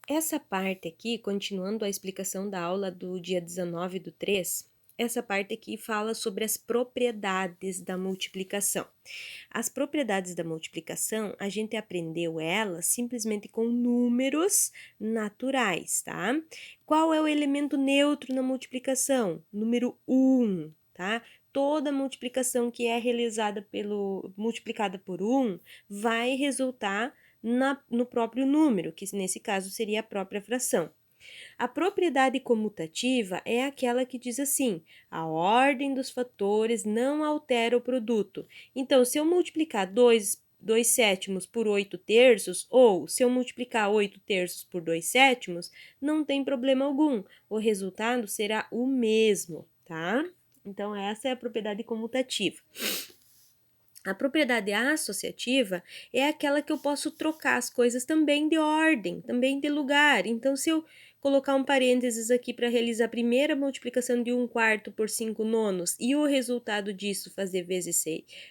Essa parte aqui, continuando a explicação da aula do dia 19/3, essa parte aqui fala sobre as propriedades da multiplicação. As propriedades da multiplicação, a gente aprendeu elas simplesmente com números naturais, tá? Qual é o elemento neutro na multiplicação? Número 1, tá? Toda multiplicação que é realizada multiplicada por 1 vai resultar no próprio número, que nesse caso seria a própria fração. A propriedade comutativa é aquela que diz assim: a ordem dos fatores não altera o produto. Então, se eu multiplicar 2 sétimos por 8 terços, ou se eu multiplicar 8 terços por 2 sétimos, não tem problema algum. O resultado será o mesmo, tá? Então, essa é a propriedade comutativa. A propriedade associativa é aquela que eu posso trocar as coisas também de ordem, também de lugar. Então, se eu colocar um parênteses aqui para realizar a primeira multiplicação de 1/4 por 5 nonos e o resultado disso fazer vezes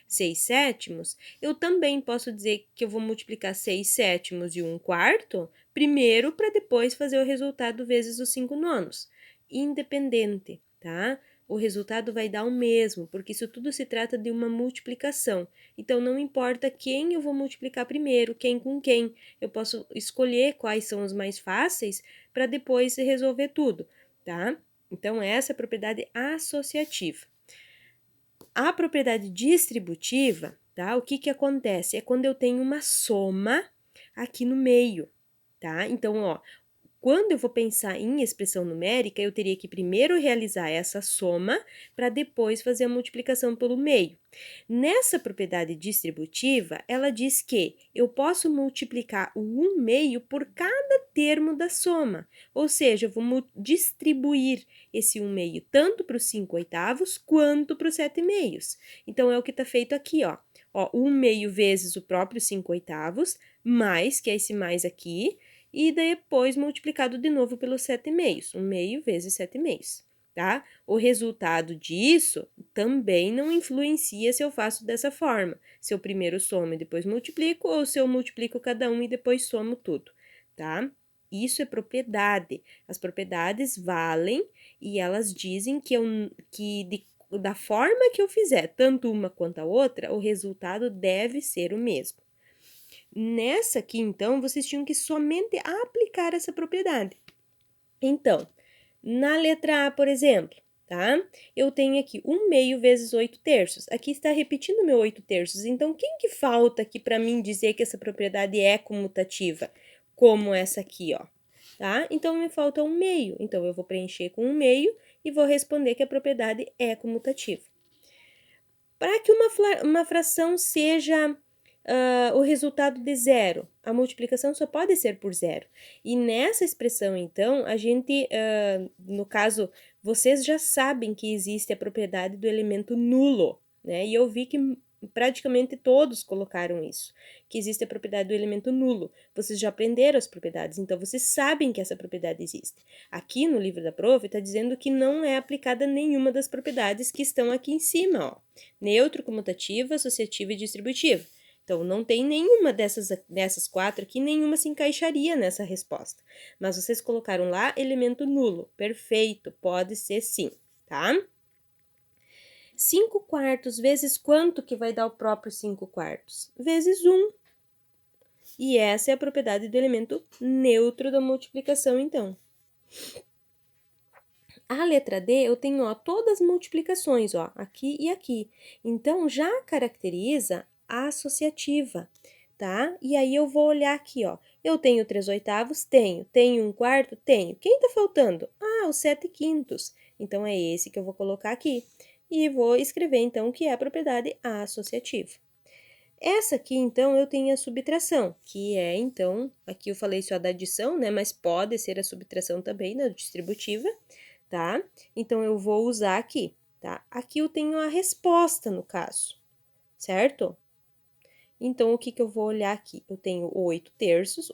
6 sétimos, eu também posso dizer que eu vou multiplicar 6 sétimos e 1/4 primeiro para depois fazer o resultado vezes os 5 nonos. Independente, tá? O resultado vai dar o mesmo, porque isso tudo se trata de uma multiplicação. Então, não importa quem eu vou multiplicar primeiro, quem com quem. Eu posso escolher quais são os mais fáceis para depois resolver tudo, tá? Então, essa é a propriedade associativa. A propriedade distributiva, tá? O que acontece? É quando eu tenho uma soma aqui no meio, tá? Então, ó, quando eu vou pensar em expressão numérica, eu teria que primeiro realizar essa soma para depois fazer a multiplicação pelo meio. Nessa propriedade distributiva, ela diz que eu posso multiplicar o 1/2 por cada termo da soma, ou seja, eu vou distribuir esse 1/2 tanto para os 5/8 quanto para os 7/2. Então, é o que está feito aqui, ó. Ó, 1/2 vezes o próprio 5/8, mais, que é esse mais aqui, e depois multiplicado de novo pelos 7/2, 1/2 vezes 7/2, tá? O resultado disso também não influencia se eu faço dessa forma, se eu primeiro somo e depois multiplico, ou se eu multiplico cada um e depois somo tudo, tá? Isso é propriedade. As propriedades valem e elas dizem da forma que eu fizer, tanto uma quanto a outra, o resultado deve ser o mesmo. Nessa aqui, então, vocês tinham que somente aplicar essa propriedade. Então, na letra A, por exemplo, tá? Eu tenho aqui 1/2 vezes 8 terços. Aqui está repetindo meu 8 terços. Então, quem que falta aqui para mim dizer que essa propriedade é comutativa? Como essa aqui, ó. Tá? Então, me falta 1/2. Então, eu vou preencher com 1/2 e vou responder que a propriedade é comutativa. Para que uma fração seja o resultado de zero, a multiplicação só pode ser por zero. E nessa expressão, então, a gente, no caso, vocês já sabem que existe a propriedade do elemento nulo, né? E eu vi que praticamente todos colocaram isso, que existe a propriedade do elemento nulo. Vocês já aprenderam as propriedades, então vocês sabem que essa propriedade existe. Aqui no livro da prof está dizendo que não é aplicada nenhuma das propriedades que estão aqui em cima, ó. Neutro, comutativa, associativa e distributiva. Então, não tem nenhuma dessas 4 aqui, nenhuma se encaixaria nessa resposta. Mas vocês colocaram lá elemento nulo. Perfeito, pode ser sim, tá? 5/4 vezes quanto que vai dar o próprio 5/4? Vezes 1. E essa é a propriedade do elemento neutro da multiplicação, então. A letra D, eu tenho, ó, todas as multiplicações, ó, aqui e aqui. Então, já caracteriza a associativa, tá? E aí, eu vou olhar aqui, ó. Eu tenho 3/8? Tenho. Tenho 1/4? Tenho. Quem tá faltando? Ah, o 7/5. Então, é esse que eu vou colocar aqui. E vou escrever, então, que é a propriedade associativa. Essa aqui, então, eu tenho a subtração, que é, então, aqui eu falei só da adição, né? Mas pode ser a subtração também, na distributiva, tá? Então, eu vou usar aqui, tá? Aqui eu tenho a resposta, no caso, certo? Então, o que que eu vou olhar aqui? Eu tenho 8 terços,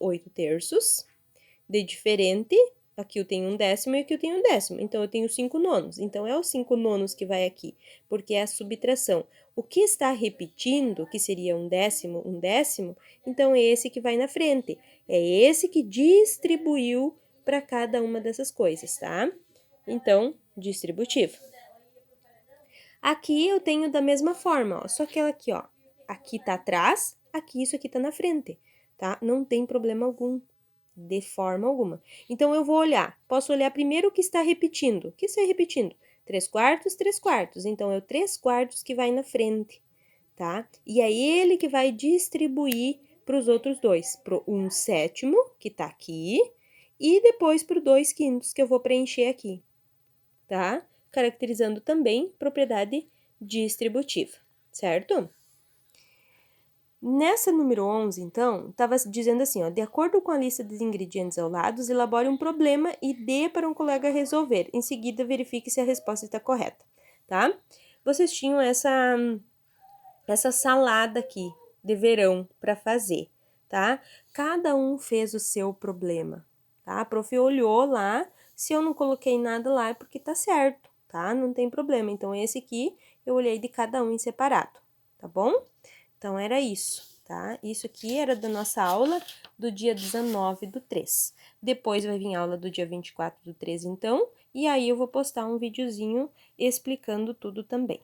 de diferente, aqui eu tenho 1/10 e aqui eu tenho 1/10. Então, eu tenho 5 nonos. Então, é os 5 nonos que vai aqui, porque é a subtração. O que está repetindo, que seria um décimo, então é esse que vai na frente. É esse que distribuiu para cada uma dessas coisas, tá? Então, distributivo. Aqui eu tenho da mesma forma, ó, só que ela aqui, ó, aqui tá atrás, aqui isso aqui tá na frente, tá? Não tem problema algum, de forma alguma. Então, eu vou olhar, posso olhar primeiro o que está repetindo. O que está repetindo? 3/4, 3/4. Então, é o 3/4 que vai na frente, tá? E é ele que vai distribuir para os outros dois, pro 1/7, que tá aqui, e depois pro 2/5, que eu vou preencher aqui, tá? Caracterizando também propriedade distributiva, certo? Nessa número 11, então, estava dizendo assim, ó, de acordo com a lista dos ingredientes ao lado, elabore um problema e dê para um colega resolver. Em seguida, verifique se a resposta está correta, tá? Vocês tinham essa salada aqui de verão para fazer, tá? Cada um fez o seu problema, tá? A prof olhou lá, se eu não coloquei nada lá é porque tá certo, tá? Não tem problema. Então, esse aqui eu olhei de cada um em separado, tá bom? Então, era isso, tá? Isso aqui era da nossa aula do dia 19/3. Depois vai vir a aula do dia 24/3, então, e aí eu vou postar um videozinho explicando tudo também.